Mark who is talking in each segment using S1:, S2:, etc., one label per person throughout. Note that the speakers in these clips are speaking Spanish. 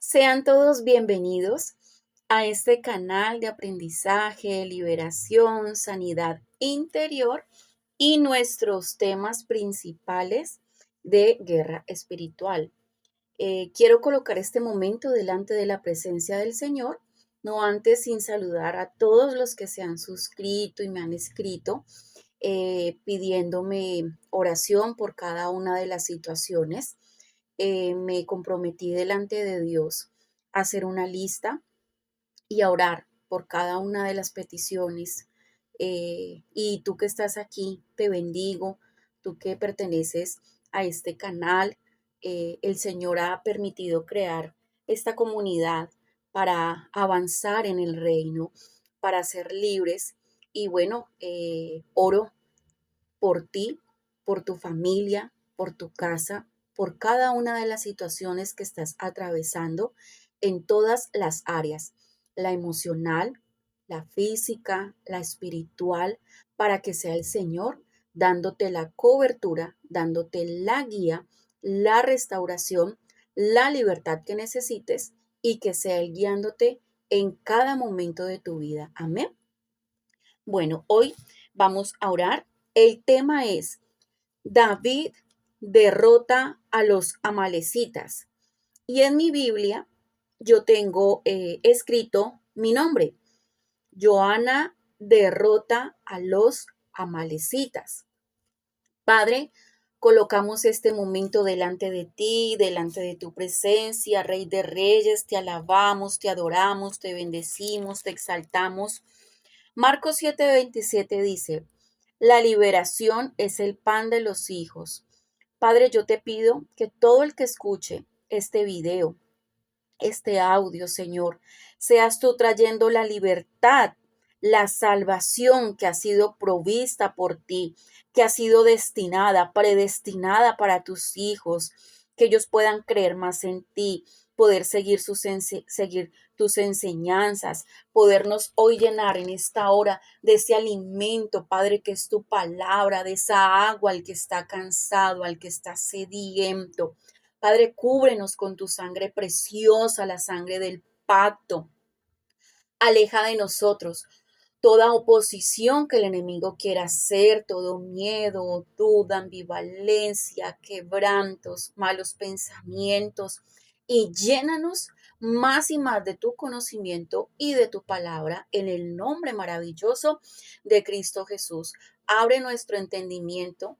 S1: Sean todos bienvenidos a este canal de aprendizaje, liberación, sanidad interior y nuestros temas principales de guerra espiritual. Quiero colocar este momento delante de la presencia del Señor, no antes sin saludar a todos los que se han suscrito y me han escrito pidiéndome oración por cada una de las situaciones. Me comprometí delante de Dios a hacer una lista y a orar por cada una de las peticiones. Y tú que estás aquí, te bendigo, tú que perteneces a este canal, el Señor ha permitido crear esta comunidad para avanzar en el reino, para ser libres. Y bueno, oro por ti, por tu familia, por tu casa, por cada una de las situaciones que estás atravesando en todas las áreas, la emocional, la física, la espiritual, para que sea el Señor dándote la cobertura, dándote la guía, la restauración, la libertad que necesites y que sea Él guiándote en cada momento de tu vida. Amén. Bueno, hoy vamos a orar. El tema es David derrota a los amalecitas. Y en mi Biblia yo tengo escrito mi nombre. Joana derrota a los amalecitas. Padre, colocamos este momento delante de ti, delante de tu presencia, Rey de Reyes, te alabamos, te adoramos, te bendecimos, te exaltamos. Marcos 7:27 dice, la liberación es el pan de los hijos. Padre, yo te pido que todo el que escuche este video, este audio, Señor, seas tú trayendo la libertad, la salvación que ha sido provista por ti, que ha sido destinada, predestinada para tus hijos, que ellos puedan creer más en ti, poder seguir tus enseñanzas, podernos hoy llenar en esta hora de ese alimento, Padre, que es tu palabra, de esa agua al que está cansado, al que está sediento. Padre, cúbrenos con tu sangre preciosa, la sangre del pacto. Aleja de nosotros toda oposición que el enemigo quiera hacer, todo miedo, duda, ambivalencia, quebrantos, malos pensamientos, y llénanos más y más de tu conocimiento y de tu palabra en el nombre maravilloso de Cristo Jesús. Abre nuestro entendimiento,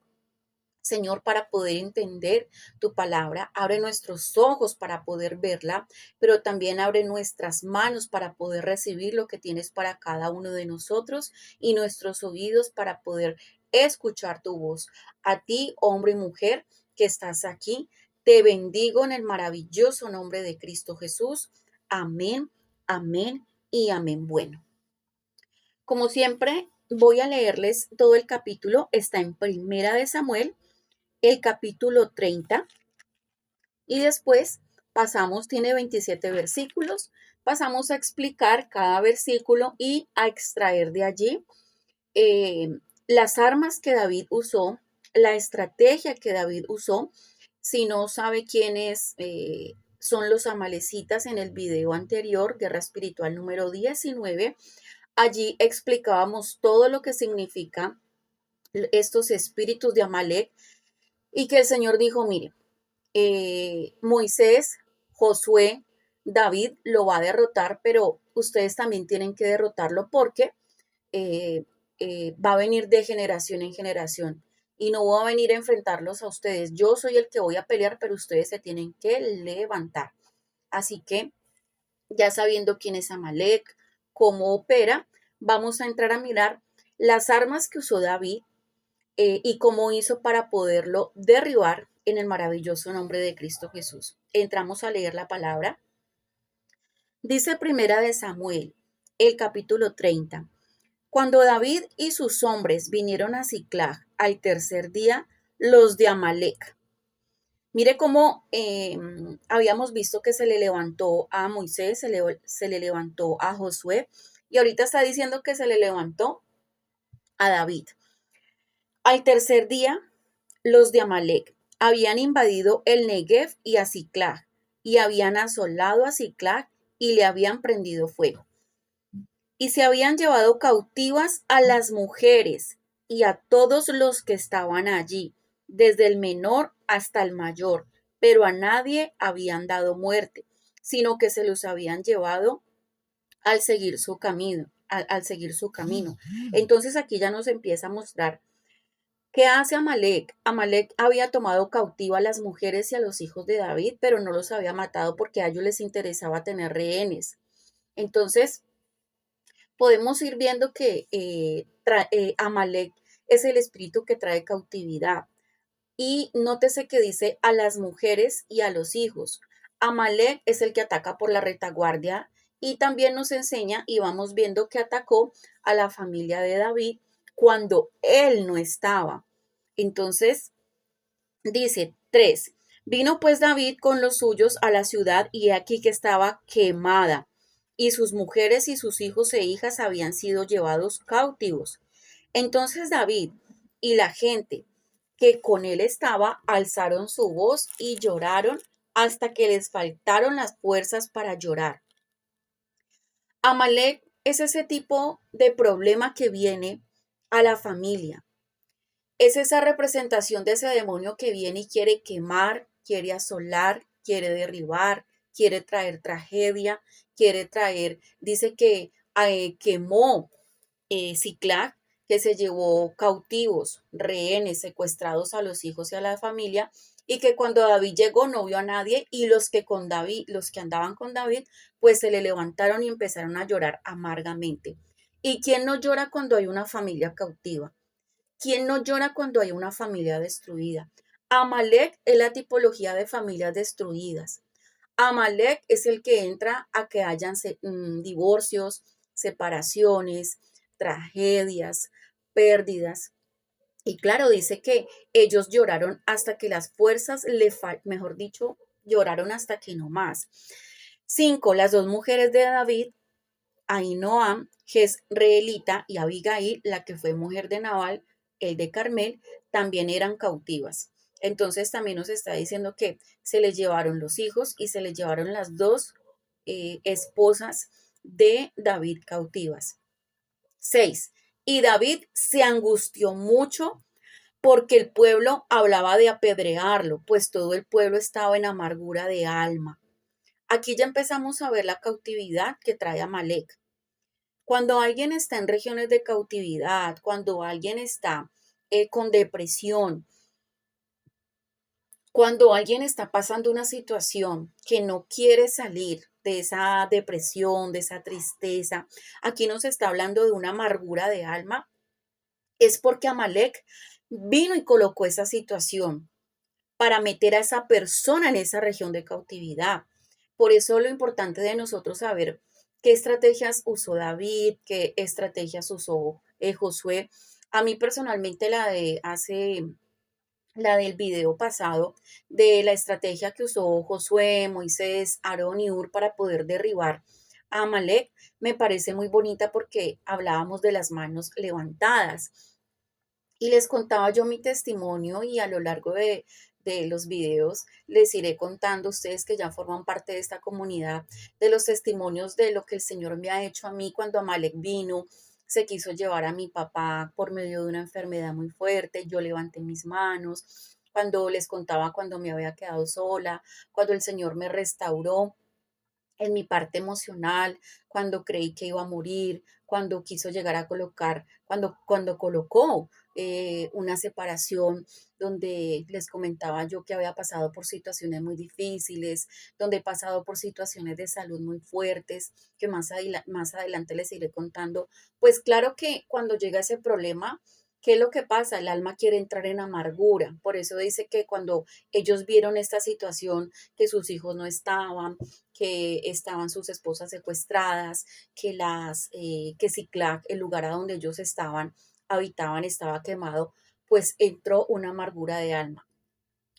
S1: Señor, para poder entender tu palabra, abre nuestros ojos para poder verla, pero también abre nuestras manos para poder recibir lo que tienes para cada uno de nosotros y nuestros oídos para poder escuchar tu voz. A ti, hombre y mujer que estás aquí, te bendigo en el maravilloso nombre de Cristo Jesús. Amén, amén y amén. Bueno, como siempre, voy a leerles todo el capítulo. Está en Primera de Samuel, el capítulo 30, y después pasamos, tiene 27 versículos, pasamos a explicar cada versículo y a extraer de allí eh, las armas que David usó, la estrategia que David usó. Si no sabe quiénes son los amalecitas, en el video anterior, Guerra Espiritual número 19, allí explicábamos todo lo que significa estos espíritus de Amalek y que el Señor dijo, mire, Moisés, Josué, David lo va a derrotar, pero ustedes también tienen que derrotarlo porque eh, va a venir de generación en generación y no va a venir a enfrentarlos a ustedes. Yo soy el que voy a pelear, pero ustedes se tienen que levantar. Así que ya sabiendo quién es Amalek, cómo opera, vamos a entrar a mirar las armas que usó David y cómo hizo para poderlo derribar en el maravilloso nombre de Cristo Jesús. Entramos a leer la palabra. Dice Primera de Samuel, el capítulo 30. Cuando David y sus hombres vinieron a Siclag al tercer día, los de Amalek. Mire cómo habíamos visto que se le levantó a Moisés, se le levantó a Josué, y ahorita está diciendo que se le levantó a David. Al tercer día, los de Amalek habían invadido el Negev y a Siclag, y habían asolado a Siclag y le habían prendido fuego. Y se habían llevado cautivas a las mujeres y a todos los que estaban allí, desde el menor hasta el mayor, pero a nadie habían dado muerte, sino que se los habían llevado al seguir su camino, al seguir su camino. Entonces aquí ya nos empieza a mostrar qué hace Amalek. Amalek había tomado cautiva a las mujeres y a los hijos de David, pero no los había matado porque a ellos les interesaba tener rehenes. Entonces, podemos ir viendo que Amalek es el espíritu que trae cautividad. Y nótese que dice a las mujeres y a los hijos. Amalek es el que ataca por la retaguardia y también nos enseña y vamos viendo que atacó a la familia de David cuando él no estaba. Entonces, dice 3. Vino pues David con los suyos a la ciudad y aquí que estaba quemada y sus mujeres y sus hijos e hijas habían sido llevados cautivos. Entonces David y la gente que con él estaba alzaron su voz y lloraron hasta que les faltaron las fuerzas para llorar. Amalek es ese tipo de problema que viene a la familia. Es esa representación de ese demonio que viene y quiere quemar, quiere asolar, quiere derribar, quiere traer tragedia, quiere traer, dice que quemó Siclag, que se llevó cautivos, rehenes, secuestrados a los hijos y a la familia, y que cuando David llegó no vio a nadie, y los que andaban con David, pues se le levantaron y empezaron a llorar amargamente. ¿Y quién no llora cuando hay una familia cautiva? ¿Quién no llora cuando hay una familia destruida? Amalek es la tipología de familias destruidas. Amalek es el que entra a que hayan divorcios, separaciones, tragedias, pérdidas. Y claro, dice que ellos lloraron hasta que las fuerzas mejor dicho, lloraron hasta que no más. 5. Las dos mujeres de David, Ahinoam, Jezreelita, y Abigail, la que fue mujer de Nabal, el de Carmel, también eran cautivas. Entonces también nos está diciendo que se les llevaron los hijos y se les llevaron las dos esposas de David cautivas. 6. Y David se angustió mucho porque el pueblo hablaba de apedrearlo, pues todo el pueblo estaba en amargura de alma. Aquí ya empezamos a ver la cautividad que trae Amalek. Cuando alguien está en regiones de cautividad, cuando alguien está con depresión, cuando alguien está pasando una situación que no quiere salir de esa depresión, de esa tristeza, aquí nos está hablando de una amargura de alma, es porque Amalek vino y colocó esa situación para meter a esa persona en esa región de cautividad. Por eso lo importante de nosotros saber qué estrategias usó David, qué estrategias usó Josué. A mí personalmente la del video pasado, de la estrategia que usó Josué, Moisés, Aarón y Ur para poder derribar a Amalek, me parece muy bonita porque hablábamos de las manos levantadas. Y les contaba yo mi testimonio y a lo largo de los videos les iré contando a ustedes que ya forman parte de esta comunidad de los testimonios de lo que el Señor me ha hecho a mí cuando Amalek vino, se quiso llevar a mi papá por medio de una enfermedad muy fuerte, yo levanté mis manos, cuando les contaba cuando me había quedado sola, cuando el Señor me restauró en mi parte emocional, cuando creí que iba a morir, cuando quiso llegar a colocar, cuando colocó una separación donde les comentaba yo que había pasado por situaciones muy difíciles, donde he pasado por situaciones de salud muy fuertes, que más adelante les iré contando. Pues claro que cuando llega ese problema, ¿qué es lo que pasa? El alma quiere entrar en amargura. Por eso dice que cuando ellos vieron esta situación, que sus hijos no estaban, que estaban sus esposas secuestradas, que Siclag, el lugar a donde ellos habitaban, estaba quemado, pues entró una amargura de alma.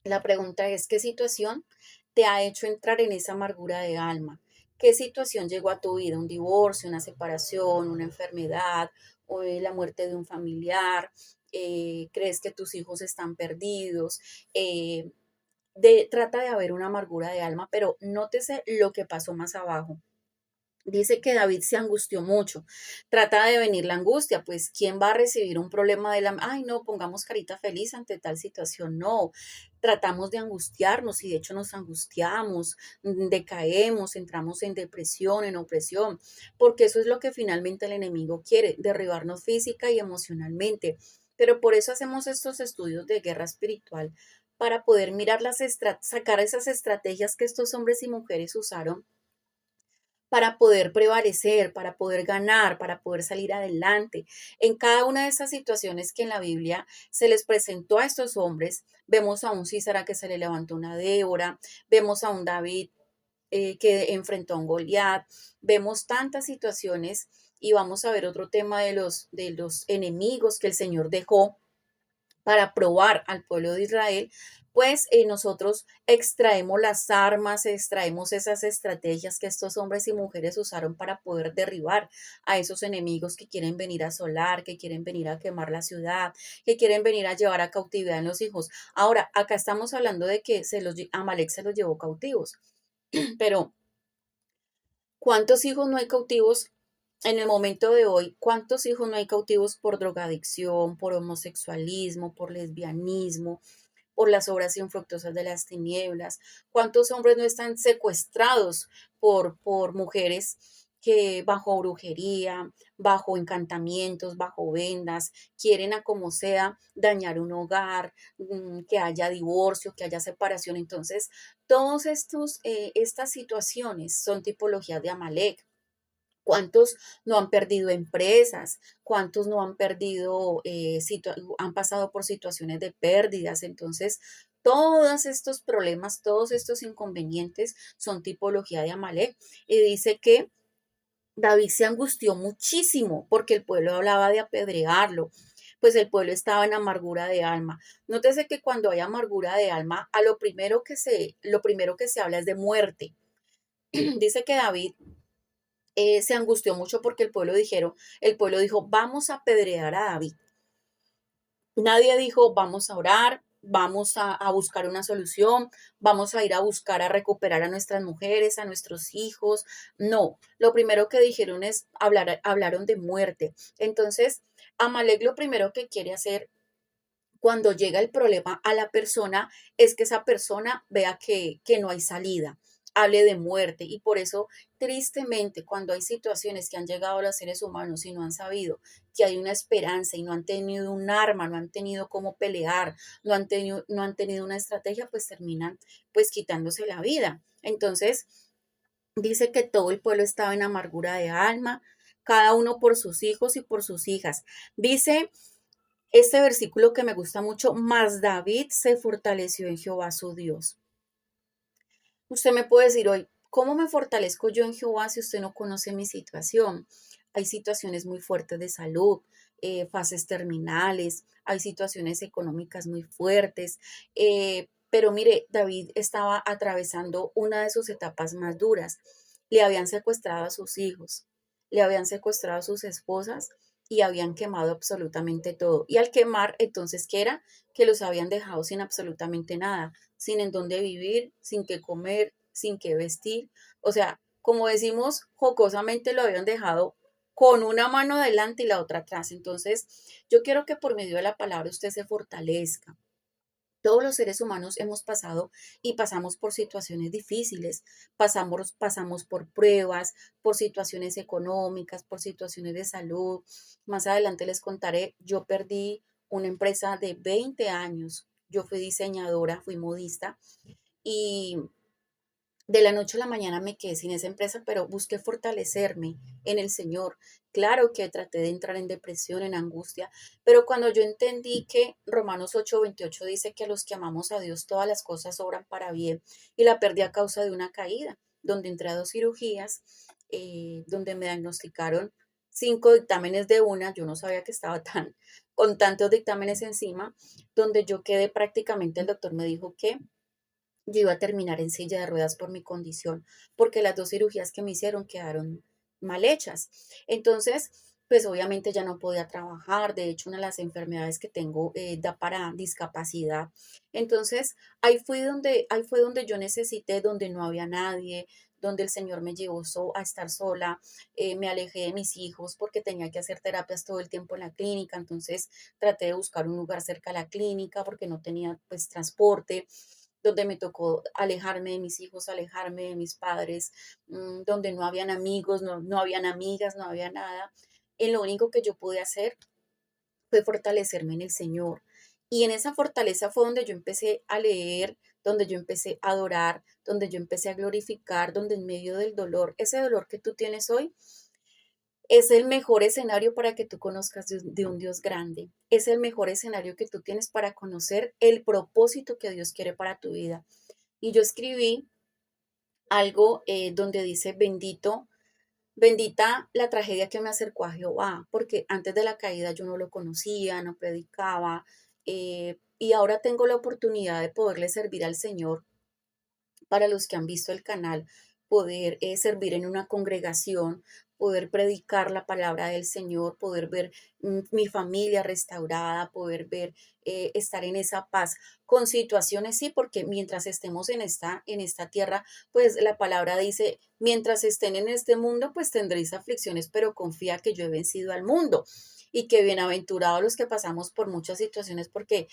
S1: La pregunta es, ¿qué situación te ha hecho entrar en esa amargura de alma? ¿Qué situación llegó a tu vida? ¿Un divorcio, una separación, una enfermedad, o la muerte de un familiar? ¿Crees que tus hijos están perdidos? trata de haber una amargura de alma, pero nótese lo que pasó más abajo. Dice que David se angustió mucho. Trata de venir la angustia, pues ¿quién va a recibir un problema de la... Ay, no, pongamos carita feliz ante tal situación. No, tratamos de angustiarnos y de hecho nos angustiamos, decaemos, entramos en depresión, en opresión, porque eso es lo que finalmente el enemigo quiere, derribarnos física y emocionalmente. Pero por eso hacemos estos estudios de guerra espiritual, para poder mirar sacar esas estrategias que estos hombres y mujeres usaron para poder prevalecer, para poder ganar, para poder salir adelante. En cada una de estas situaciones que en la Biblia se les presentó a estos hombres, vemos a un Císara que se le levantó una Débora, vemos a un David que enfrentó a un Goliat, vemos tantas situaciones y vamos a ver otro tema de los enemigos que el Señor dejó para probar al pueblo de Israel, pues nosotros extraemos las armas, extraemos esas estrategias que estos hombres y mujeres usaron para poder derribar a esos enemigos que quieren venir a asolar, que quieren venir a quemar la ciudad, que quieren venir a llevar a cautividad a los hijos. Ahora, acá estamos hablando de que Amalek se los llevó cautivos, pero ¿cuántos hijos no hay cautivos en el momento de hoy? ¿Cuántos hijos no hay cautivos por drogadicción, por homosexualismo, por lesbianismo, por las obras infructuosas de las tinieblas? ¿Cuántos hombres no están secuestrados por mujeres que bajo brujería, bajo encantamientos, bajo vendas, quieren a como sea dañar un hogar, que haya divorcio, que haya separación? Entonces, todas estas situaciones son tipologías de Amalek. ¿Cuántos no han perdido empresas? ¿Cuántos no han perdido, han pasado por situaciones de pérdidas? Entonces, todos estos problemas, todos estos inconvenientes son tipología de Amalek. Y dice que David se angustió muchísimo porque el pueblo hablaba de apedrearlo, pues el pueblo estaba en amargura de alma. Nótese que cuando hay amargura de alma, lo primero que se habla es de muerte. Dice que David se angustió mucho porque el pueblo dijo, vamos a apedrear a David. Nadie dijo, vamos a orar, vamos a buscar una solución, vamos a ir a buscar a recuperar a nuestras mujeres, a nuestros hijos. No, lo primero que dijeron es, hablaron de muerte. Entonces, Amalek lo primero que quiere hacer cuando llega el problema a la persona es que esa persona vea que no hay salida, hable de muerte. Y por eso, tristemente, cuando hay situaciones que han llegado a los seres humanos y no han sabido que hay una esperanza y no han tenido un arma, no han tenido cómo pelear, no han tenido una estrategia, pues terminan pues quitándose la vida. Entonces, dice que todo el pueblo estaba en amargura de alma, cada uno por sus hijos y por sus hijas. Dice este versículo que me gusta mucho, mas David se fortaleció en Jehová su Dios. Usted me puede decir hoy, ¿cómo me fortalezco yo en Jehová si usted no conoce mi situación? Hay situaciones muy fuertes de salud, fases terminales, hay situaciones económicas muy fuertes, pero mire, David estaba atravesando una de sus etapas más duras. Le habían secuestrado a sus hijos, le habían secuestrado a sus esposas y habían quemado absolutamente todo. Y al quemar, entonces, ¿qué era? Que los habían dejado sin absolutamente nada, sin en dónde vivir, sin qué comer, sin qué vestir. O sea, como decimos jocosamente, lo habían dejado con una mano adelante y la otra atrás. Entonces, yo quiero que por medio de la palabra usted se fortalezca. Todos los seres humanos hemos pasado y pasamos por situaciones difíciles, pasamos por pruebas, por situaciones económicas, por situaciones de salud. Más adelante les contaré, yo perdí una empresa de 20 años. Yo fui diseñadora, fui modista y de la noche a la mañana me quedé sin esa empresa, pero busqué fortalecerme en el Señor. Claro que traté de entrar en depresión, en angustia, pero cuando yo entendí que Romanos 8:28 dice que a los que amamos a Dios todas las cosas obran para bien y la perdí a causa de una caída, donde entré a 2 cirugías, donde me diagnosticaron 5 dictámenes de una, yo no sabía que estaba con tantos dictámenes encima, donde yo quedé prácticamente, el doctor me dijo que yo iba a terminar en silla de ruedas por mi condición, porque las 2 cirugías que me hicieron quedaron mal hechas. Entonces, pues obviamente ya no podía trabajar. De hecho, una de las enfermedades que tengo da para discapacidad. Entonces, ahí fue donde yo necesité, donde no había nadie, donde el Señor me llevó a estar sola. Me alejé de mis hijos porque tenía que hacer terapias todo el tiempo en la clínica. Entonces, traté de buscar un lugar cerca de la clínica porque no tenía pues transporte, donde me tocó alejarme de mis hijos, alejarme de mis padres, donde no habían amigos, no habían amigas, no había nada. Y lo único que yo pude hacer fue fortalecerme en el Señor. Y en esa fortaleza fue donde yo empecé a leer, donde yo empecé a adorar, donde yo empecé a glorificar, donde en medio del dolor, ese dolor que tú tienes hoy, es el mejor escenario para que tú conozcas de un Dios grande. Es el mejor escenario que tú tienes para conocer el propósito que Dios quiere para tu vida. Y yo escribí algo donde dice, bendita la tragedia que me acercó a Jehová, porque antes de la caída yo no lo conocía, no predicaba, y ahora tengo la oportunidad de poderle servir al Señor. Para los que han visto el canal, poder servir en una congregación, poder predicar la palabra del Señor, poder ver mi familia restaurada, poder ver, estar en esa paz con situaciones, sí, porque mientras estemos en esta tierra, pues la palabra dice, mientras estén en este mundo, pues tendréis aflicciones, pero confía que yo he vencido al mundo. Y que bienaventurados los que pasamos por muchas situaciones, porque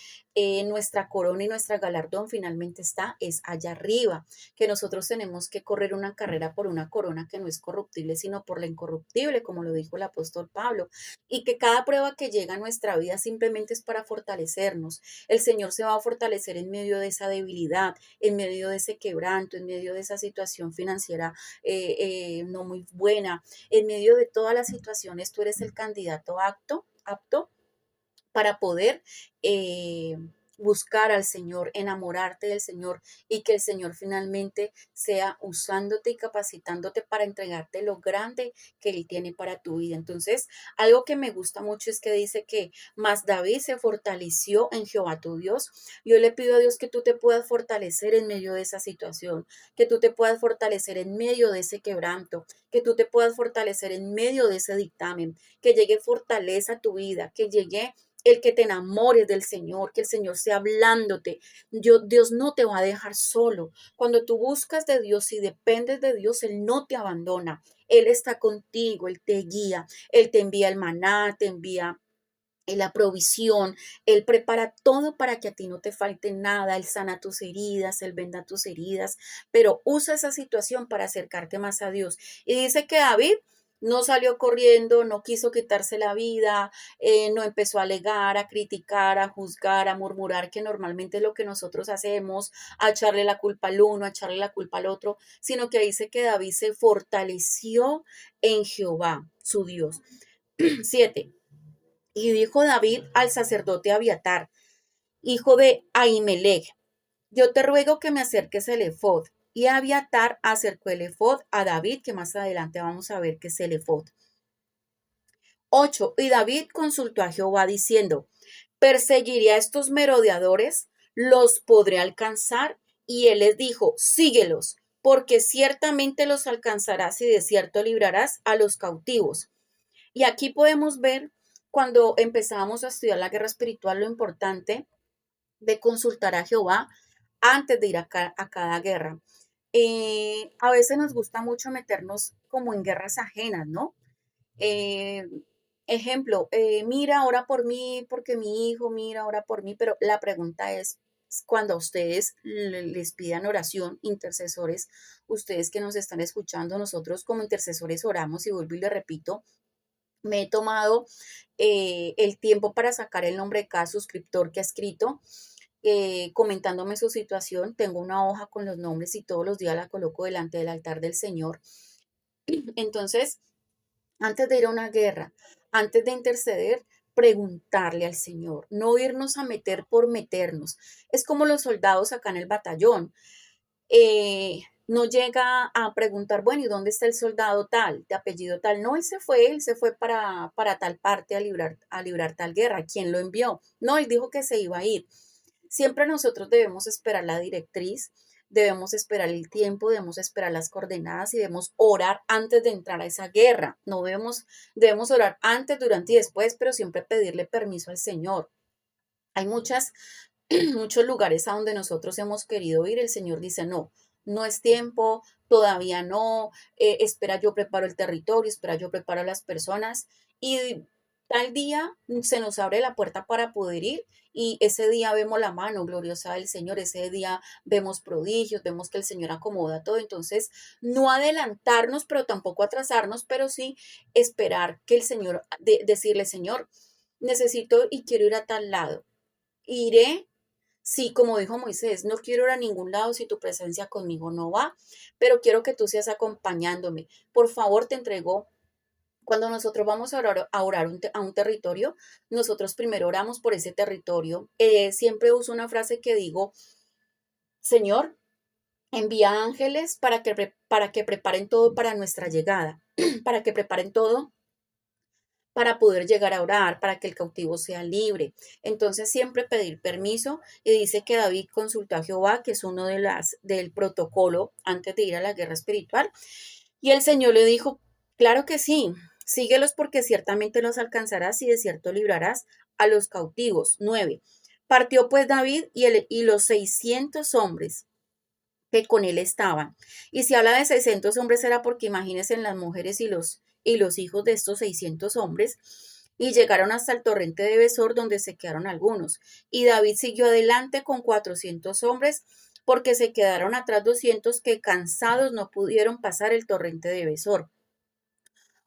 S1: nuestra corona y nuestra galardón finalmente es allá arriba, que nosotros tenemos que correr una carrera por una corona que no es corruptible, sino por la incorruptible, como lo dijo el apóstol Pablo, y que cada prueba que llega a nuestra vida simplemente es para fortalecernos. El Señor se va a fortalecer en medio de esa debilidad, en medio de ese quebranto, en medio de esa situación financiera no muy buena, en medio de todas las situaciones, tú eres el candidato apto para poder buscar al Señor, enamorarte del Señor y que el Señor finalmente sea usándote y capacitándote para entregarte lo grande que Él tiene para tu vida. Entonces, algo que me gusta mucho es que dice que más David se fortaleció en Jehová tu Dios. Yo le pido a Dios que tú te puedas fortalecer en medio de esa situación, que tú te puedas fortalecer en medio de ese quebranto, que tú te puedas fortalecer en medio de ese dictamen, que llegue fortaleza a tu vida, que llegue el que te enamores del Señor, que el Señor sea hablándote. Dios no te va a dejar solo. Cuando tú buscas de Dios y dependes de Dios, Él no te abandona. Él está contigo, Él te guía, Él te envía el maná, te envía la provisión, Él prepara todo para que a ti no te falte nada, Él sana tus heridas, Él venda tus heridas, pero usa esa situación para acercarte más a Dios. Y dice que David no salió corriendo, no quiso quitarse la vida, no empezó a alegar, a criticar, a juzgar, a murmurar, que normalmente es lo que nosotros hacemos, a echarle la culpa al uno, a echarle la culpa al otro, sino que dice que David se fortaleció en Jehová, su Dios. 7. Y dijo David al sacerdote Abiatar, hijo de Ahimelech, yo te ruego que me acerques el efod. Y Abiatar acercó el efod a David, que más adelante vamos a ver qué es el efod. 8. Y David consultó a Jehová diciendo, ¿perseguiré a estos merodeadores? ¿Los podré alcanzar? Y él les dijo, síguelos, porque ciertamente los alcanzarás y de cierto librarás a los cautivos. Y aquí podemos ver cuando empezamos a estudiar la guerra espiritual lo importante de consultar a Jehová antes de ir a cada guerra. A veces nos gusta mucho meternos como en guerras ajenas, ¿no? Eh, ejemplo, mira, ora por mí, porque mi hijo, mira, ora por mí, pero la pregunta es, cuando a ustedes les pidan oración, intercesores, ustedes que nos están escuchando, nosotros como intercesores oramos y vuelvo y le repito, me he tomado el tiempo para sacar el nombre de cada suscriptor que ha escrito, comentándome su situación. Tengo una hoja con los nombres y todos los días la coloco delante del altar del Señor. Entonces, antes de ir a una guerra, antes de interceder, preguntarle al Señor, no irnos a meter por meternos. Es como los soldados acá en el batallón. No llega a preguntar, bueno, ¿y dónde está el soldado tal, de apellido tal? No, él se fue para tal parte a librar tal guerra. ¿Quién lo envió? No, él dijo que se iba a ir. Siempre nosotros debemos esperar la directriz, debemos esperar el tiempo, debemos esperar las coordenadas y debemos orar antes de entrar a esa guerra. No debemos orar antes, durante y después, pero siempre pedirle permiso al Señor. Hay muchos lugares a donde nosotros hemos querido ir, el Señor dice, no, no es tiempo, todavía no, espera, yo preparo el territorio, espera, yo preparo a las personas y tal día se nos abre la puerta para poder ir y ese día vemos la mano gloriosa del Señor, ese día vemos prodigios, vemos que el Señor acomoda todo, entonces no adelantarnos, pero tampoco atrasarnos, pero sí esperar que el Señor, decirle, Señor, necesito y quiero ir a tal lado. Iré, sí, como dijo Moisés, no quiero ir a ningún lado si tu presencia conmigo no va, pero quiero que tú seas acompañándome. Por favor, te entrego. Cuando nosotros vamos a orar a un territorio, nosotros primero oramos por ese territorio. Siempre uso una frase que digo, Señor, envía ángeles para que preparen todo para nuestra llegada, para que preparen todo para poder llegar a orar, para que el cautivo sea libre. Entonces siempre pedir permiso y dice que David consultó a Jehová, que es uno del protocolo antes de ir a la guerra espiritual. Y el Señor le dijo, claro que sí, síguelos porque ciertamente los alcanzarás y de cierto librarás a los cautivos. 9. Partió pues David y los 600 hombres que con él estaban. Y si habla de 600 hombres era porque imagínense las mujeres y los hijos de estos 600 hombres, y llegaron hasta el torrente de Besor, donde se quedaron algunos. Y David siguió adelante con 400 hombres, porque se quedaron atrás 200 que cansados no pudieron pasar el torrente de Besor.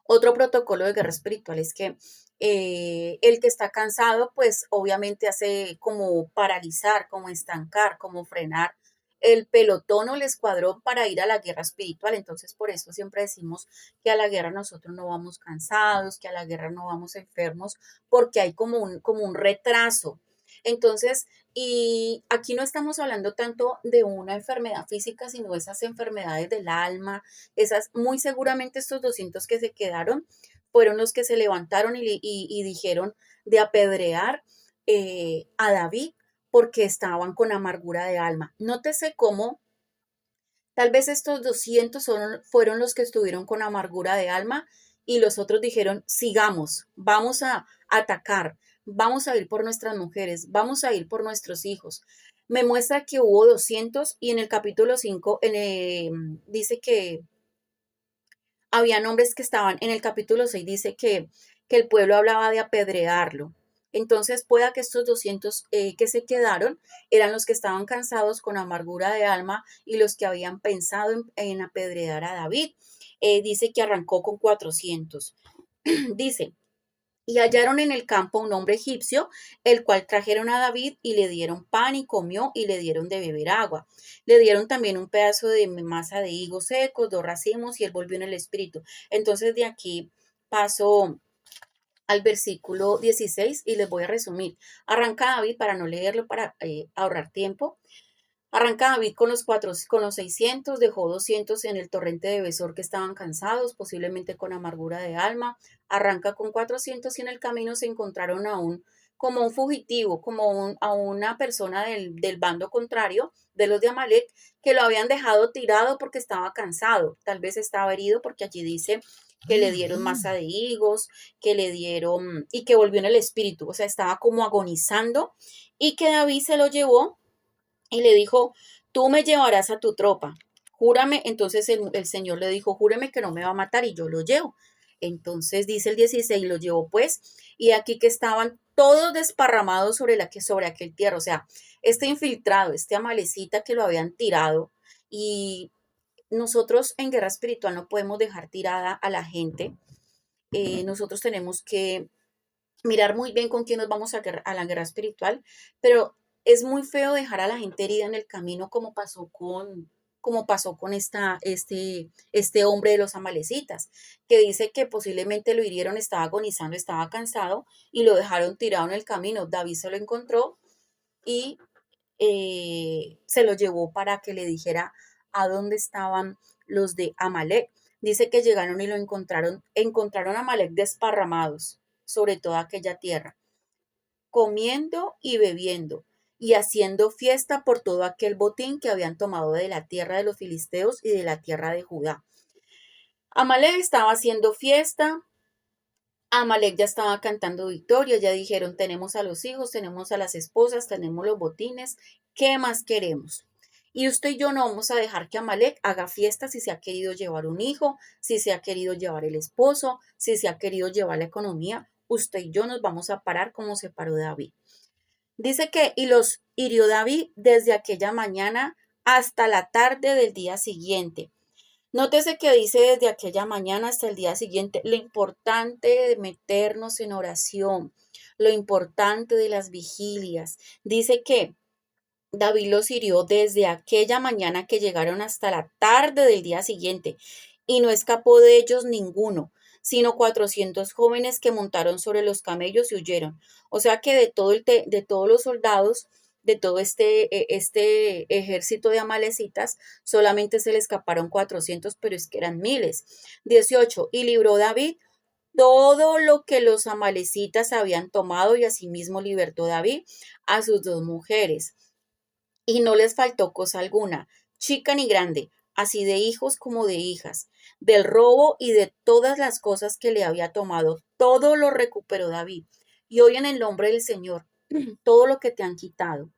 S1: Otro protocolo de guerra espiritual es que el que está cansado, pues obviamente hace como paralizar, como estancar, como frenar el pelotón o el escuadrón para ir a la guerra espiritual. Entonces, por eso siempre decimos que a la guerra nosotros no vamos cansados, que a la guerra no vamos enfermos, porque hay como un retraso. Entonces, y aquí no estamos hablando tanto de una enfermedad física, sino de esas enfermedades del alma, esas, muy seguramente estos 200 que se quedaron fueron los que se levantaron y dijeron de apedrear a David porque estaban con amargura de alma. Nótese cómo tal vez estos 200 fueron los que estuvieron con amargura de alma y los otros dijeron, sigamos, vamos a atacar, vamos a ir por nuestras mujeres, vamos a ir por nuestros hijos. Me muestra que hubo 200 y en el capítulo 5 dice que había hombres que estaban, en el capítulo 6 dice que el pueblo hablaba de apedrearlo. Entonces pueda que estos 200 que se quedaron eran los que estaban cansados con amargura de alma y los que habían pensado en apedrear a David. Dice que arrancó con 400. Dice, y hallaron en el campo un hombre egipcio, el cual trajeron a David y le dieron pan y comió y le dieron de beber agua. Le dieron también un pedazo de masa de higos secos, 2 racimos y él volvió en el espíritu. Entonces de aquí paso al versículo 16 y les voy a resumir. Arranca David para no leerlo, para ahorrar tiempo. Arranca David con los 600, dejó 200 en el torrente de Besor que estaban cansados, posiblemente con amargura de alma. Arranca con 400 y en el camino se encontraron como un fugitivo, a una persona del bando contrario, de los de Amalek, que lo habían dejado tirado porque estaba cansado. Tal vez estaba herido porque allí dice que le dieron masa de higos, que le dieron y que volvió en el espíritu, o sea, estaba como agonizando y que David se lo llevó y le dijo, tú me llevarás a tu tropa, júrame. Entonces el Señor le dijo, júreme que no me va a matar y yo lo llevo. Entonces dice el 16, lo llevó pues, y aquí que estaban todos desparramados sobre aquel tierra, o sea, este infiltrado, este amalecita que lo habían tirado, y nosotros en guerra espiritual no podemos dejar tirada a la gente. Nosotros tenemos que mirar muy bien con quién nos vamos a la guerra espiritual, pero es muy feo dejar a la gente herida en el camino como pasó con este hombre de los amalecitas, que dice que posiblemente lo hirieron, estaba agonizando, estaba cansado y lo dejaron tirado en el camino. David se lo encontró y se lo llevó para que le dijera a dónde estaban los de Amalek. Dice que llegaron y lo encontraron a Amalek desparramados sobre toda aquella tierra, comiendo y bebiendo. y haciendo fiesta por todo aquel botín que habían tomado de la tierra de los filisteos y de la tierra de Judá. Amalek estaba haciendo fiesta. Amalek ya estaba cantando victoria, ya dijeron, tenemos a los hijos, tenemos a las esposas, tenemos los botines, ¿qué más queremos? Y usted y yo no vamos a dejar que Amalek haga fiesta si se ha querido llevar un hijo, si se ha querido llevar el esposo, si se ha querido llevar la economía. Usted y yo nos vamos a parar como se paró David. Dice que, y los hirió David desde aquella mañana hasta la tarde del día siguiente. Nótese que dice desde aquella mañana hasta el día siguiente, lo importante de meternos en oración, lo importante de las vigilias. Dice que David los hirió desde aquella mañana que llegaron hasta la tarde del día siguiente, y no escapó de ellos ninguno, sino 400 jóvenes que montaron sobre los camellos y huyeron. O sea que de todos los soldados, de todo este ejército de amalecitas, solamente se le escaparon 400, pero es que eran miles. 18. Y libró David todo lo que los amalecitas habían tomado, y asimismo libertó David a sus dos mujeres. Y no les faltó cosa alguna, chica ni grande, así de hijos como de hijas, del robo y de todas las cosas que le había tomado. Todo lo recuperó David. Y hoy en el nombre del Señor, todo lo que te han quitado,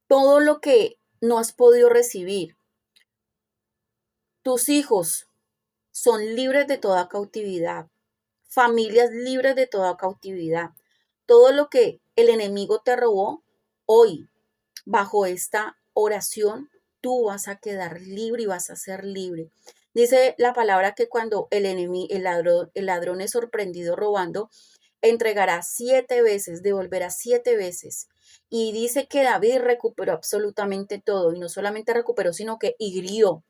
S1: todo lo que no has podido recibir, tus hijos son libres de toda cautividad, familias libres de toda cautividad. Todo lo que el enemigo te robó, hoy bajo esta oración, tú vas a quedar libre y vas a ser libre. Dice la palabra que cuando el ladrón es sorprendido robando, entregará 7 veces, devolverá 7 veces. Y dice que David recuperó absolutamente todo, y no solamente recuperó, sino que hirió.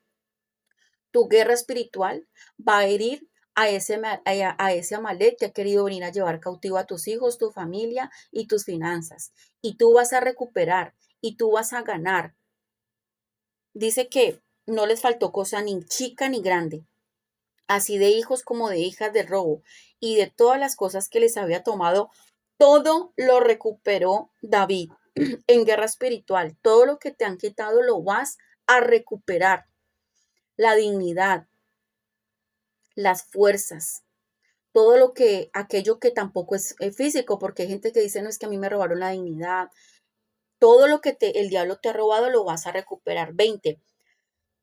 S1: Tu guerra espiritual va a herir a ese Amalek que ha querido venir a llevar cautivo a tus hijos, tu familia y tus finanzas. Y tú vas a recuperar y tú vas a ganar. Dice que no les faltó cosa ni chica ni grande, así de hijos como de hijas de robo, y de todas las cosas que les había tomado, todo lo recuperó David en guerra espiritual. Todo lo que te han quitado lo vas a recuperar. La dignidad, las fuerzas, todo aquello que tampoco es físico, porque hay gente que dice, no, es que a mí me robaron la dignidad. Todo lo que el diablo te ha robado lo vas a recuperar. 20.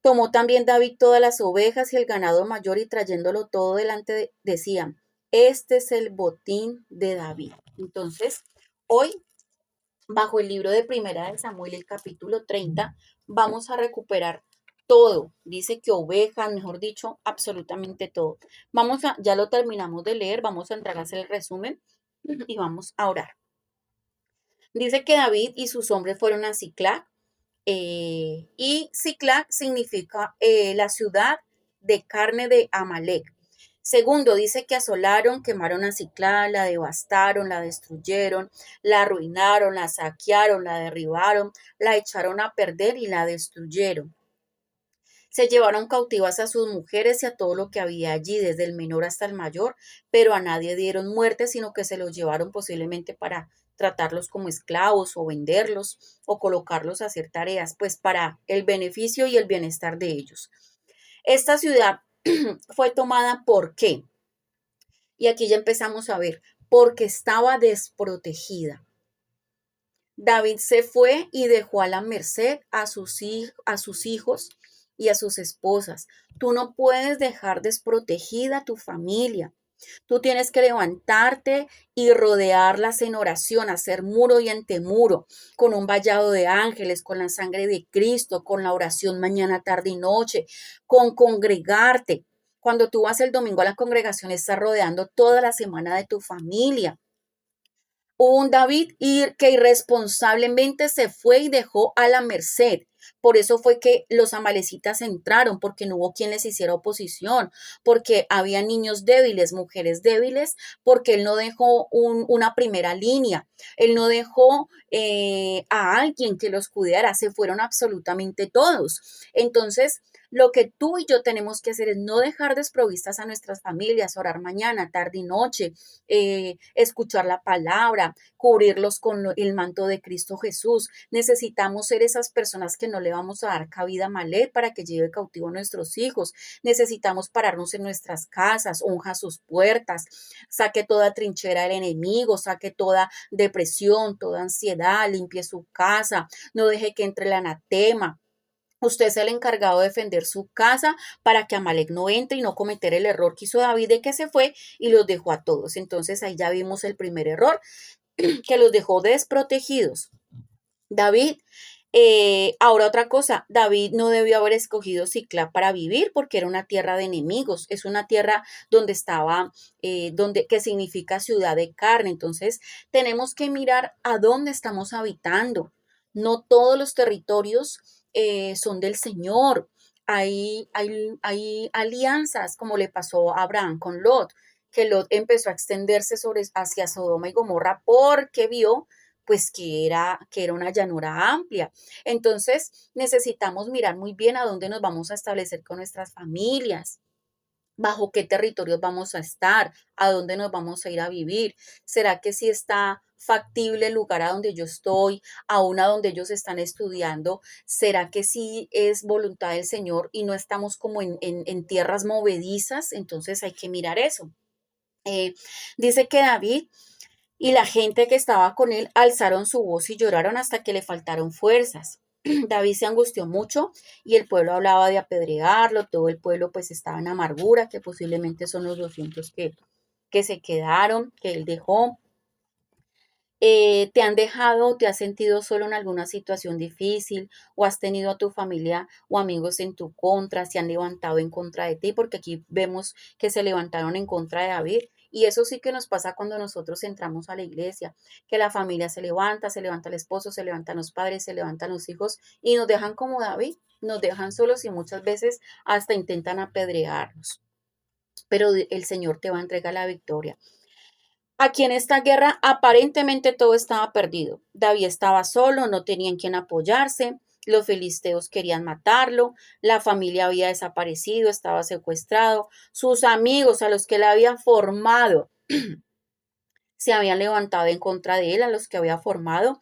S1: Tomó también David todas las ovejas y el ganado mayor, y trayéndolo todo delante decían, este es el botín de David. Entonces, hoy, bajo el libro de Primera de Samuel, el capítulo 30, vamos a recuperar todo. Dice que ovejas, mejor dicho, absolutamente todo. Ya lo terminamos de leer, vamos a entrar a hacer el resumen y vamos a orar. Dice que David y sus hombres fueron a Siclag, y Siclag significa la ciudad de carne de Amalek. Segundo, dice que asolaron, quemaron a Siclag, la devastaron, la destruyeron, la arruinaron, la saquearon, la derribaron, la echaron a perder y la destruyeron. Se llevaron cautivas a sus mujeres y a todo lo que había allí, desde el menor hasta el mayor, pero a nadie dieron muerte, sino que se los llevaron posiblemente para tratarlos como esclavos o venderlos o colocarlos a hacer tareas, pues para el beneficio y el bienestar de ellos. Esta ciudad fue tomada ¿por qué? Y aquí ya empezamos a ver, porque estaba desprotegida. David se fue y dejó a la merced a sus hijos y a sus esposas. Tú no puedes dejar desprotegida a tu familia. Tú tienes que levantarte y rodearlas en oración, hacer muro y antemuro, con un vallado de ángeles, con la sangre de Cristo, con la oración mañana, tarde y noche, con congregarte. Cuando tú vas el domingo a la congregación, estás rodeando toda la semana de tu familia. Hubo un David que irresponsablemente se fue y dejó a la merced. Por eso fue que los amalecitas entraron, porque no hubo quien les hiciera oposición, porque había niños débiles, mujeres débiles, porque él no dejó una primera línea, él no dejó a alguien que los cuidara, se fueron absolutamente todos. Entonces, Lo que tú y yo tenemos que hacer es no dejar desprovistas a nuestras familias, orar mañana, tarde y noche, escuchar la palabra, cubrirlos con el manto de Cristo Jesús. Necesitamos ser esas personas que no le vamos a dar cabida a Malé para que lleve cautivo a nuestros hijos. Necesitamos pararnos en nuestras casas, unja sus puertas, saque toda trinchera del enemigo, saque toda depresión, toda ansiedad, limpie su casa, no deje que entre el anatema. Usted es el encargado de defender su casa para que Amalek no entre y no cometer el error que hizo David de que se fue y los dejó a todos. Entonces ahí ya vimos el primer error, que los dejó desprotegidos. David, ahora otra cosa, David no debió haber escogido Siclá para vivir porque era una tierra de enemigos, es una tierra donde estaba, que significa ciudad de carne. Entonces tenemos que mirar a dónde estamos habitando. No todos los territorios son del Señor. Hay alianzas, como le pasó a Abraham con Lot, que Lot empezó a extenderse hacia Sodoma y Gomorra porque vio pues que era una llanura amplia. Entonces necesitamos mirar muy bien a dónde nos vamos a establecer con nuestras familias, bajo qué territorios vamos a estar, a dónde nos vamos a ir a vivir. ¿Será que sí está factible el lugar a donde yo estoy, aún a donde ellos están estudiando? ¿Será que sí es voluntad del Señor y no estamos como en tierras movedizas? Entonces hay que mirar eso. Dice que David y la gente que estaba con él alzaron su voz y lloraron hasta que le faltaron fuerzas. David se angustió mucho y el pueblo hablaba de apedrearlo, todo el pueblo pues estaba en amargura, que posiblemente son los 200 que se quedaron, que él dejó. ¿Te han dejado, te has sentido solo en alguna situación difícil o has tenido a tu familia o amigos en tu contra, se han levantado en contra de ti? Porque aquí vemos que se levantaron en contra de David y eso sí que nos pasa cuando nosotros entramos a la iglesia, que la familia se levanta el esposo, se levantan los padres, se levantan los hijos y nos dejan como David, nos dejan solos y muchas veces hasta intentan apedrearnos. Pero el Señor te va a entregar la victoria. Aquí en esta guerra aparentemente todo estaba perdido. David estaba solo, no tenía en quién apoyarse, los filisteos querían matarlo, la familia había desaparecido, estaba secuestrado, sus amigos a los que él había formado se habían levantado en contra de él, a los que había formado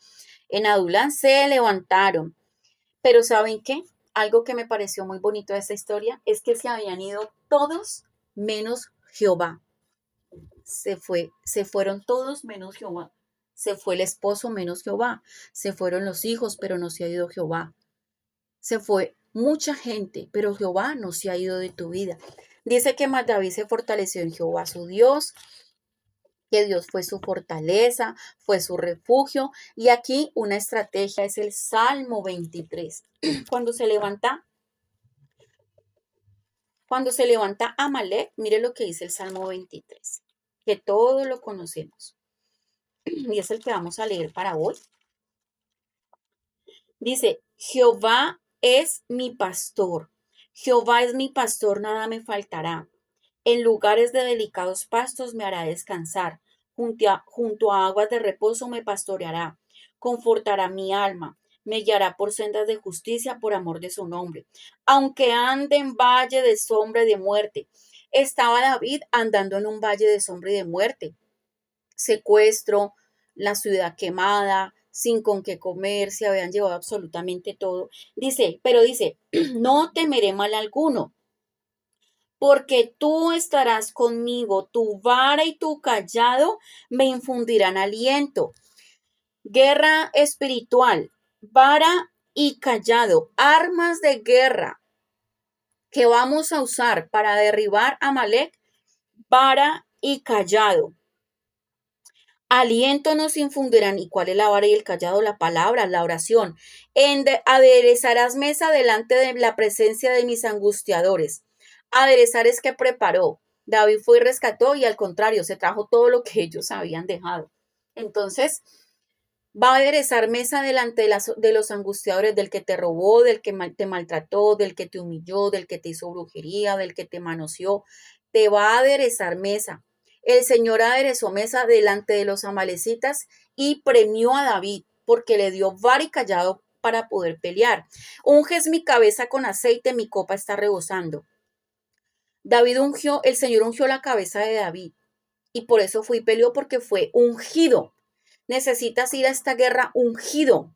S1: en Adulán se levantaron. Pero ¿saben qué? Algo que me pareció muy bonito de esta historia es que se habían ido todos menos Jehová. Se fueron todos menos Jehová. Se fue el esposo menos Jehová. Se fueron los hijos, pero no se ha ido Jehová. Se fue mucha gente, pero Jehová no se ha ido de tu vida. Dice que David se fortaleció en Jehová su Dios, que Dios fue su fortaleza, fue su refugio. Y aquí una estrategia es el Salmo 23. Cuando se levanta Amalek, mire lo que dice el Salmo 23, que todos lo conocemos. Y es el que vamos a leer para hoy. Dice, Jehová es mi pastor. Jehová es mi pastor, nada me faltará. En lugares de delicados pastos me hará descansar. Junto a aguas de reposo me pastoreará. Confortará mi alma. Me guiará por sendas de justicia por amor de su nombre. Aunque ande en valle de sombra y de muerte. Estaba David andando en un valle de sombra y de muerte. Secuestro, la ciudad quemada, sin con qué comer, se habían llevado absolutamente todo. Pero dice, no temeré mal alguno, porque tú estarás conmigo, tu vara y tu callado me infundirán aliento. Guerra espiritual, vara y callado, armas de guerra que vamos a usar para derribar a Amalek, vara y callado. Aliento nos infundirán. ¿Y cuál es la vara y el callado? La palabra, la oración. Aderezarás mesa delante de la presencia de mis angustiadores. Aderezar es que preparó. David fue y rescató y al contrario, se trajo todo lo que ellos habían dejado. Entonces, va a aderezar mesa delante de los angustiadores, del que te robó, del que te maltrató, del que te humilló, del que te hizo brujería, del que te manoseó. Te va a aderezar mesa. El Señor aderezó mesa delante de los amalecitas y premió a David porque le dio vara y callado para poder pelear. Unges mi cabeza con aceite, mi copa está rebosando. El Señor ungió la cabeza de David y por eso fue y peleó porque fue ungido. Necesitas ir a esta guerra ungido.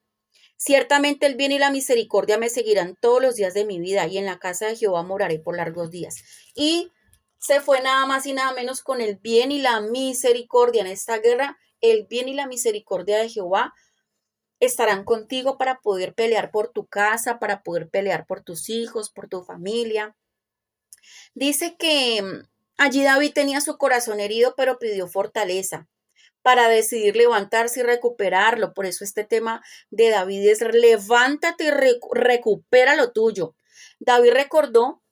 S1: Ciertamente el bien y la misericordia me seguirán todos los días de mi vida y en la casa de Jehová moraré por largos días. Y se fue nada más y nada menos con el bien y la misericordia en esta guerra. El bien y la misericordia de Jehová estarán contigo para poder pelear por tu casa, para poder pelear por tus hijos, por tu familia. Dice que allí David tenía su corazón herido, pero pidió fortaleza para decidir levantarse y recuperarlo. Por eso este tema de David es levántate y recupera lo tuyo. David recordó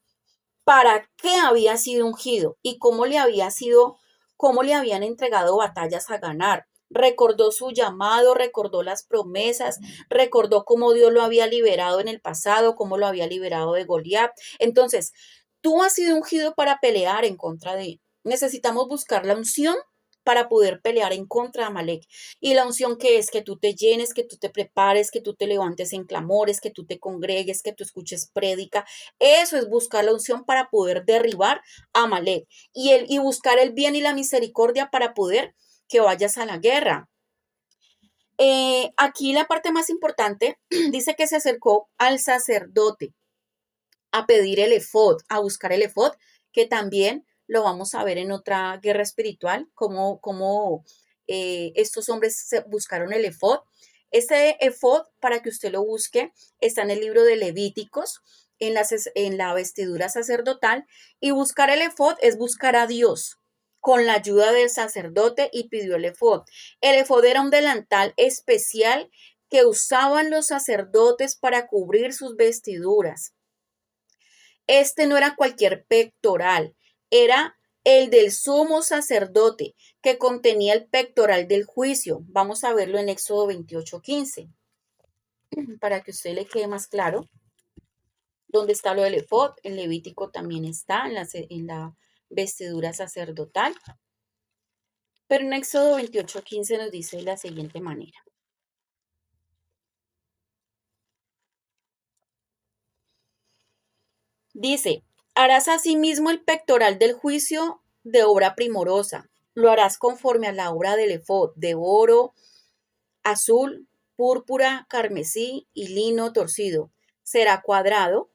S1: para qué había sido ungido y cómo le habían entregado batallas a ganar. Recordó su llamado, recordó las promesas, recordó cómo Dios lo había liberado en el pasado, cómo lo había liberado de Goliat. Entonces, tú has sido ungido para pelear en contra de. Necesitamos buscar la unción para poder pelear en contra de Amalek. Y la unción que es que tú te llenes, que tú te prepares, que tú te levantes en clamores, que tú te congregues, que tú escuches prédica. Eso es buscar la unción para poder derribar a Amalek y buscar el bien y la misericordia para poder que vayas a la guerra. Aquí la parte más importante dice que se acercó al sacerdote a pedir el efod, a buscar el efod, que también lo vamos a ver en otra guerra espiritual, como estos hombres buscaron el efod. Este efod, para que usted lo busque, está en el libro de Levíticos, en la vestidura sacerdotal, y buscar el efod es buscar a Dios con la ayuda del sacerdote y pidió el efod. El efod era un delantal especial que usaban los sacerdotes para cubrir sus vestiduras. Este no era cualquier pectoral, era el del sumo sacerdote, que contenía el pectoral del juicio. Vamos a verlo en Éxodo 28:15, para que a usted le quede más claro. ¿Dónde está lo del efod? En Levítico también está, en la vestidura sacerdotal. Pero en Éxodo 28:15 nos dice de la siguiente manera. Dice, harás asimismo el pectoral del juicio de obra primorosa. Lo harás conforme a la obra del efod, de oro, azul, púrpura, carmesí y lino torcido. Será cuadrado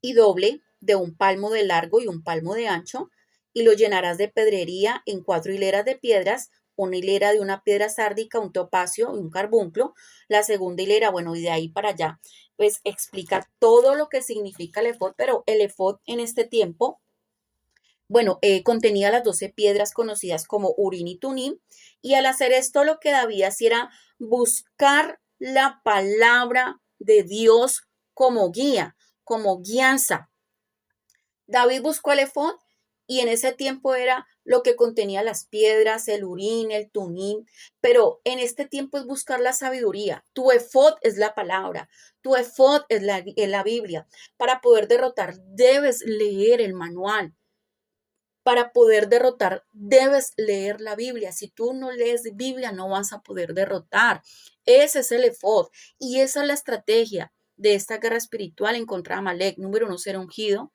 S1: y doble, de un palmo de largo y un palmo de ancho, y lo llenarás de pedrería en 4 hileras de piedras, una hilera de una piedra sárdica, un topacio y un carbunclo, la segunda hilera, bueno, y de ahí para allá, pues explica todo lo que significa el efod, pero el efod en este tiempo, bueno, contenía las 12 piedras conocidas como Urim y Tumim, y al hacer esto lo que David hacía era buscar la palabra de Dios como guía, como guianza. David buscó el efod y en ese tiempo era lo que contenía las piedras, el Urim, el Tumim, pero en este tiempo es buscar la sabiduría. Tu efod es la palabra, tu efod es la Biblia. Para poder derrotar debes leer el manual. Para poder derrotar, debes leer la Biblia. Si tú no lees Biblia, no vas a poder derrotar. Ese es el efod y esa es la estrategia de esta guerra espiritual en contra de Amalek. Número 1, ser ungido.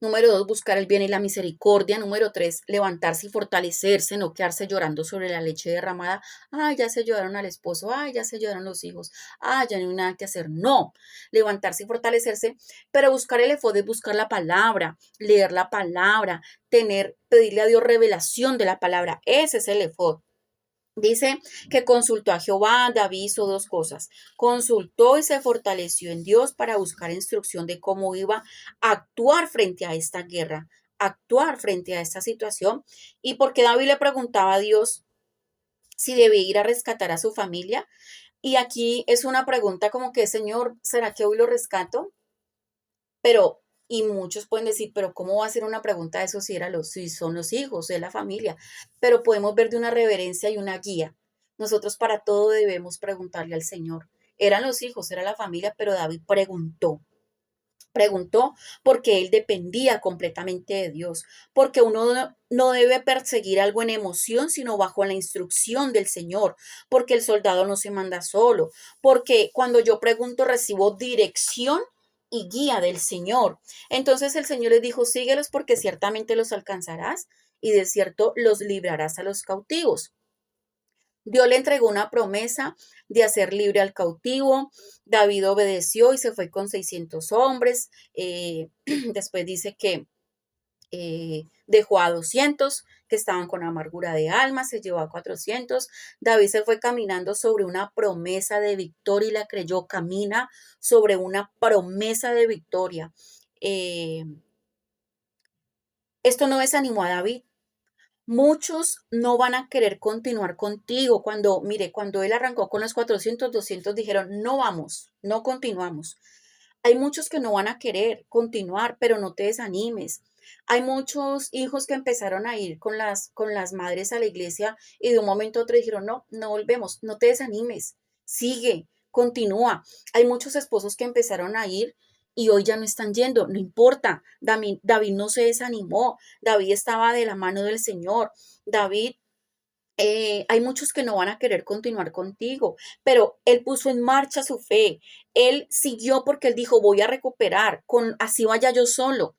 S1: Número 2, buscar el bien y la misericordia. Número 3, levantarse y fortalecerse, no quedarse llorando sobre la leche derramada. Ay, ya se llevaron al esposo, ay, ya se llevaron los hijos, ay, ya no hay nada que hacer. No, levantarse y fortalecerse, pero buscar el efod es buscar la palabra, leer la palabra, pedirle a Dios revelación de la palabra. Ese es el efod. Dice que consultó a Jehová. David hizo 2 cosas. Consultó y se fortaleció en Dios para buscar instrucción de cómo iba a actuar frente a esta guerra, actuar frente a esta situación. Y porque David le preguntaba a Dios si debía ir a rescatar a su familia. Y aquí es una pregunta como que, Señor, ¿será que hoy lo rescato? Pero, y muchos pueden decir, pero ¿cómo va a ser una pregunta de eso si son los hijos, es la familia? Pero podemos ver de una reverencia y una guía. Nosotros para todo debemos preguntarle al Señor. Eran los hijos, era la familia, pero David preguntó. Preguntó porque él dependía completamente de Dios, porque uno no debe perseguir algo en emoción, sino bajo la instrucción del Señor, porque el soldado no se manda solo, porque cuando yo pregunto recibo dirección y guía del Señor. Entonces el Señor les dijo, síguelos porque ciertamente los alcanzarás y de cierto los librarás a los cautivos. Dios le entregó una promesa de hacer libre al cautivo. David obedeció y se fue con 600 hombres. Después dice que dejó a 200 que estaban con amargura de alma, se llevó a 400. David se fue caminando sobre una promesa de victoria y la creyó. Camina sobre una promesa de victoria. Eh, Esto no desanimó a David. Muchos no van a querer continuar contigo. Mire, cuando él arrancó con los 400, 200 dijeron, no vamos, no continuamos. Hay muchos que no van a querer continuar, pero no te desanimes. Hay muchos hijos que empezaron a ir con las madres a la iglesia y de un momento a otro dijeron, no, no volvemos, no te desanimes, sigue, continúa. Hay muchos esposos que empezaron a ir y hoy ya no están yendo, no importa. David no se desanimó, David estaba de la mano del Señor. David hay muchos que no van a querer continuar contigo, pero él puso en marcha su fe. Él siguió porque él dijo, voy a recuperar, así vaya yo solo.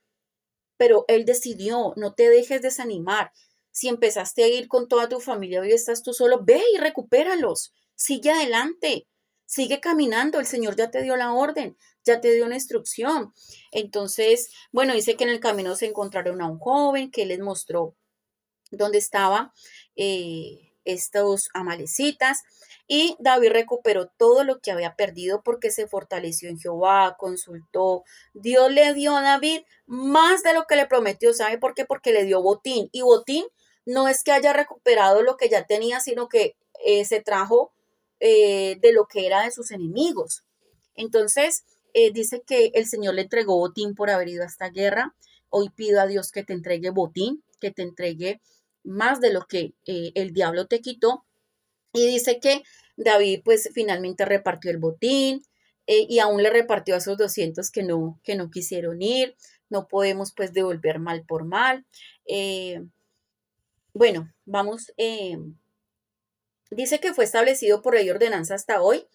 S1: Pero él decidió, no te dejes desanimar. Si empezaste a ir con toda tu familia, hoy estás tú solo, ve y recupéralos. Sigue adelante, sigue caminando. El Señor ya te dio la orden, ya te dio una instrucción. Entonces, bueno, dice que en el camino se encontraron a un joven que les mostró donde estaban estos amalecitas. Y David recuperó todo lo que había perdido porque se fortaleció en Jehová, consultó. Dios le dio a David más de lo que le prometió. ¿Sabe por qué? Porque le dio botín. Y botín no es que haya recuperado lo que ya tenía, sino que se trajo de lo que era de sus enemigos. Entonces, dice que el Señor le entregó botín por haber ido a esta guerra. Hoy pido a Dios que te entregue botín, que te entregue más de lo que el diablo te quitó. Y dice que David pues finalmente repartió el botín y aún le repartió a esos 200 que no quisieron ir. No podemos pues devolver mal por mal. Eh, bueno, vamos. Dice que fue establecido por ley y ordenanza hasta hoy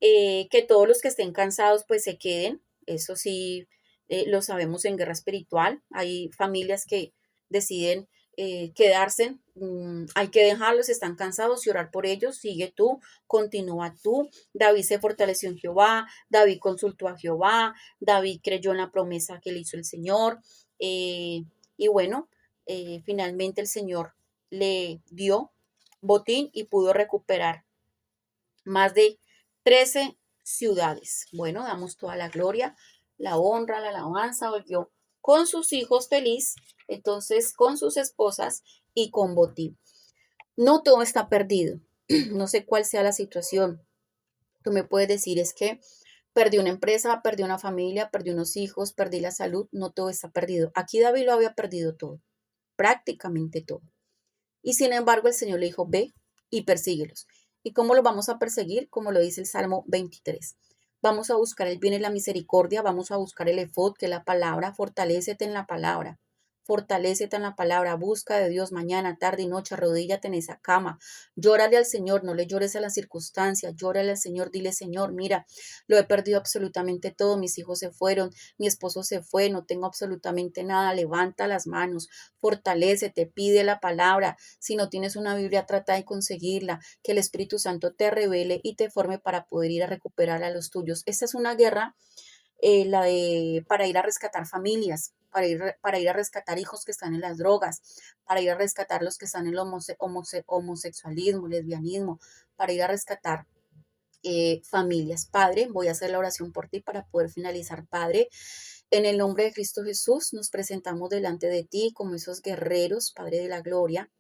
S1: que todos los que estén cansados pues se queden. Eso sí, lo sabemos en guerra espiritual. Hay familias que deciden quedarse. Hay que dejarlos, están cansados y orar por ellos. Sigue tú, continúa tú. David se fortaleció en Jehová, David consultó a Jehová, David creyó en la promesa que le hizo el Señor. eh, y bueno, finalmente el Señor le dio botín y pudo recuperar más de 13 ciudades. Bueno, damos toda la gloria, la honra, la alabanza, volvió con sus hijos feliz, entonces con sus esposas y con botín. No todo está perdido. No sé cuál sea la situación. Tú me puedes decir es que perdí una empresa, perdí una familia, perdí unos hijos, perdí la salud. No todo está perdido. Aquí David lo había perdido todo, prácticamente todo. Y sin embargo el Señor le dijo, ve y persíguelos. ¿Y cómo los vamos a perseguir? Como lo dice el Salmo 23. Vamos a buscar el bien y la misericordia, vamos a buscar el efod, que es la palabra, fortalécete en la palabra. Fortalécete en la palabra, busca de Dios mañana, tarde y noche, arrodíllate en esa cama, llórale al Señor, no le llores a las circunstancias, llórale al Señor, dile Señor, mira, lo he perdido absolutamente todo, mis hijos se fueron, mi esposo se fue, no tengo absolutamente nada, levanta las manos, fortalécete, pide la palabra, si no tienes una Biblia, trata de conseguirla, que el Espíritu Santo te revele y te forme para poder ir a recuperar a los tuyos. Esta es una guerra, para ir a rescatar familias, para ir a rescatar hijos que están en las drogas, para ir a rescatar los que están en el homosexualismo, lesbianismo, para ir a rescatar familias. Padre, voy a hacer la oración por ti para poder finalizar, Padre. En el nombre de Cristo Jesús, nos presentamos delante de ti como esos guerreros, Padre de la gloria.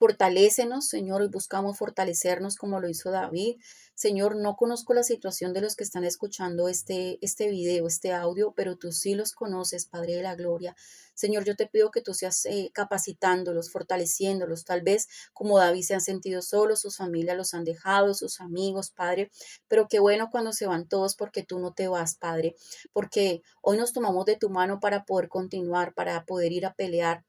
S1: Fortalécenos, Señor, y buscamos fortalecernos como lo hizo David. Señor, no conozco la situación de los que están escuchando este video, este audio, pero tú sí los conoces, Padre de la Gloria. Señor, yo te pido que tú seas capacitándolos, fortaleciéndolos. Tal vez como David se han sentido solos, sus familias los han dejado, sus amigos, Padre. Pero qué bueno cuando se van todos porque tú no te vas, Padre. Porque hoy nos tomamos de tu mano para poder continuar, para poder ir a pelear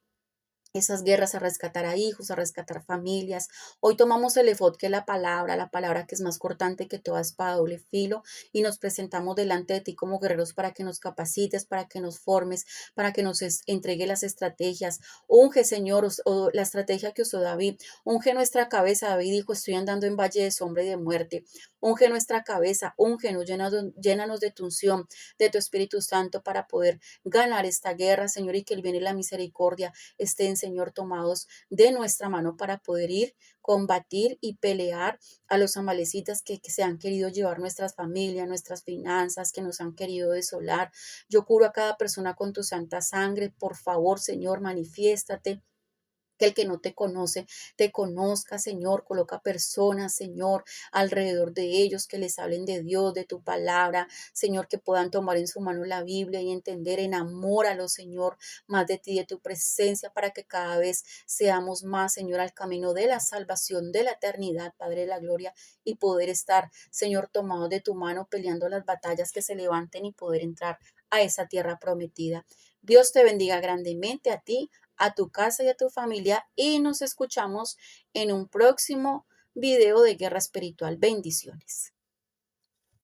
S1: esas guerras, a rescatar a hijos, a rescatar familias. Hoy tomamos el efod, que es la palabra que es más cortante que toda espada de doble filo, y nos presentamos delante de ti como guerreros para que nos capacites, para que nos formes, para que nos entregue las estrategias. Unge, Señor, o la estrategia que usó David. Unge nuestra cabeza. David dijo, estoy andando en valle de sombra y de muerte. Unge nuestra cabeza, úngenos, llénanos de tu unción, de tu Espíritu Santo para poder ganar esta guerra, Señor, y que el bien y la misericordia estén, Señor, tomados de nuestra mano para poder ir, combatir y pelear a los amalecitas que se han querido llevar nuestras familias, nuestras finanzas, que nos han querido desolar. Yo curo a cada persona con tu santa sangre. Por favor, Señor, manifiéstate. Que el que no te conoce, te conozca, Señor. Coloca personas, Señor, alrededor de ellos que les hablen de Dios, de tu palabra, Señor, que puedan tomar en su mano la Biblia y entender, enamóralo, Señor, más de ti, de tu presencia, para que cada vez seamos más, Señor, al camino de la salvación, de la eternidad, Padre de la gloria, y poder estar, Señor, tomados de tu mano, peleando las batallas que se levanten y poder entrar a esa tierra prometida. Dios te bendiga grandemente a ti, a tu casa y a tu familia, y nos escuchamos en un próximo video de Guerra Espiritual. Bendiciones.